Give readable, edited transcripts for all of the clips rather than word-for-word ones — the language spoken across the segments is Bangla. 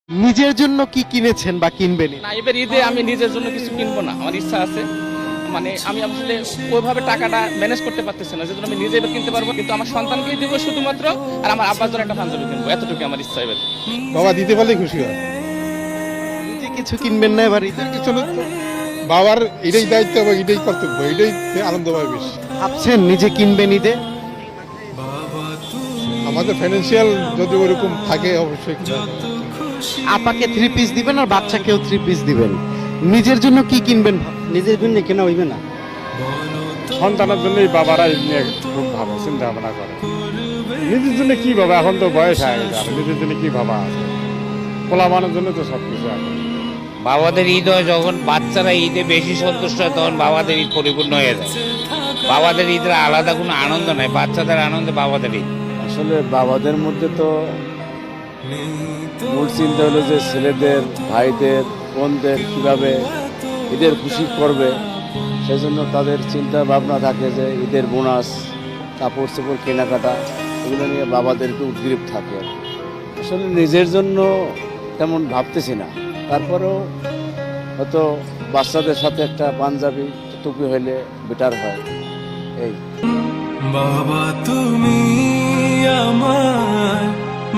নিজের জন্য কি কিনেছেন বা কিনবেন? না, এবার ঈদে আমি নিজের জন্য কিছু কিনবো না, আমার ইচ্ছা আছে। মানে আমি আসলে ওইভাবে টাকাটা ম্যানেজ করতে পারতেছি না, যেজন্য আমি নিজে এবার কিনতে পারবো, কিন্তু আমার সন্তানকেই দিব শুধুমাত্র, আর আমার আব্বার জন্য একটা পাঞ্জাবি কিনবো, এতটুকু আমার ইচ্ছা এবার। বাবা দিতে পারলেই খুশি হয়। নিজে কিছু কিনবেন না এবার ঈদে? কিছু না, বাবার এটাই দায়িত্ব এবং এটাই কর্তব্য, এটাই আনন্দ পাবে বেশি। ভাবছেন নিজে কিনবেন ঈদে? আমাদের ফাইন্যান্সিয়াল যদি ওরকম থাকে অবশ্যই আপাকে 3 পিস দিবেন আর বাচ্চাকেও 3 পিস দিবেন। নিজের জন্য কি কিনবেন? নিজের জন্য কেনা হইবে না। সন্তানের জন্যই বাবারা এই নিয়ে খুব ভাবে চিন্তা ভাবনা করে। নিজের জন্য কি ভাবে, এখন তো বয়স হয়ে গেছে, আর নিজের জন্য কি ভাবা আছে? পোলাবানের জন্য তো সবকিছু এখন। বাবাদের ঈদ হয় যখন বাচ্চারা ঈদে বেশি সন্তুষ্ট হয়, তখন বাবাদের ঈদ পরিপূর্ণ হয়ে যায়। বাবাদের ঈদের আলাদা কোনো আনন্দ নাই, বাচ্চাদের আনন্দে বাবাদের ঈদ। আসলে বাবাদের মধ্যে তো মূল চিন্তা হলো যে ছেলেদের, ভাইদের, বোনদের কীভাবে ঈদের খুশি করবে, সেজন্য তাদের চিন্তা ভাবনা থাকে যে ঈদের বোনাস, কাপড় চোপড় কেনাকাটা, এগুলো নিয়ে বাবাদেরকে উদ্গ্রীব থাকে। আসলে নিজের জন্য তেমন ভাবতেছি না, তারপরেও হয়তো বাচ্চাদের সাথে একটা পাঞ্জাবি টুপি হইলে বেটার হয়। এই বাবা তুমি আমার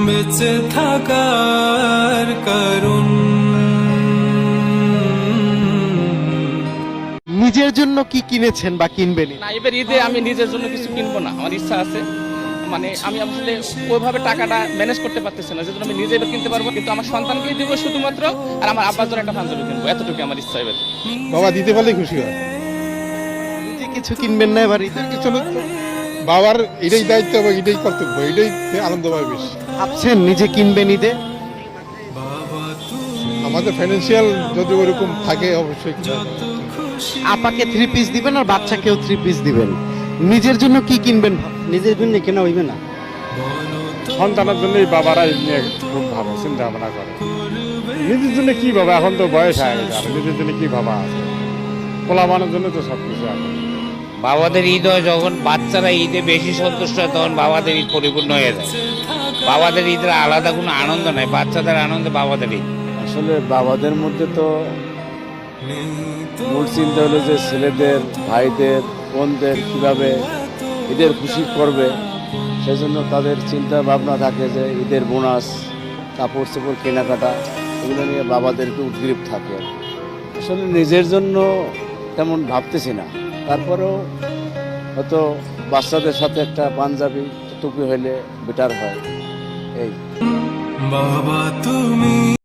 বেঁচে থাকার কারণ। নিজের জন্য কি কিনেছেন বা কিনবেন? না, এবার ঈদে আমি নিজের জন্য কিছু কিনবো না, আমার ইচ্ছা আছে। মানে আমি আসলে ওইভাবে টাকাটা ম্যানেজ করতে পারতেছি না, যেজন্য আমি নিজে এবার কিনতে পারবো, কিন্তু আমার সন্তানকেই দিব শুধুমাত্র, আর আমার আব্বার জন্য একটা পাঞ্জাবি কিনবো, এতটুকু আমার ইচ্ছা এবার। বাবা দিতে পারলেই খুশি হয়। নিজে কিছু কিনবেন না এবার ঈদে? কিছু না, বাবার এটাই দায়িত্ব এবং এটাই কর্তব্য, এটাই আনন্দ পাবে বেশি। ভাবছেন নিজে কিনবেন ঈদে? আমাদের ফাইন্যান্সিয়াল যদি ওরকম থাকে অবশ্যই আপাকে 3 পিস দিবেন আর বাচ্চাকেও 3 পিস দিবেন। নিজের জন্য কি কিনবেন? নিজের জন্য কেনা হইবে না। সন্তানের জন্যই বাবারা এই নিয়ে খুব ভাবে চিন্তা ভাবনা করে। নিজের জন্য কি ভাবে, এখন তো বয়স হয়ে গেছে, আর নিজের জন্য কি ভাবা আছে? পোলাবানের জন্য তো সবকিছু এখন। বাবাদের ঈদ হয় যখন বাচ্চারা ঈদে বেশি সন্তুষ্ট হয়, তখন বাবাদের ঈদ পরিপূর্ণ হয়ে যায়। বাবাদের ঈদের আলাদা কোনো আনন্দ নাই, বাচ্চাদের আনন্দে বাবাদের ঈদ। আসলে বাবাদের মধ্যে তো মূল চিন্তা হলো যে ছেলেদের, ভাইদের, বোনদের কীভাবে ঈদের খুশি করবে, সেজন্য তাদের চিন্তা ভাবনা থাকে যে ঈদের বোনাস, কাপড় চোপড় কেনাকাটা, এগুলো নিয়ে বাবাদেরকে উদ্গ্রীব থাকে। আসলে নিজের জন্য তেমন ভাবতেছি না, তারপরেও হয়তো বাচ্চাদের সাথে একটা পাঞ্জাবি টুপি হইলে বেটার হয়। এই বাবা তুমি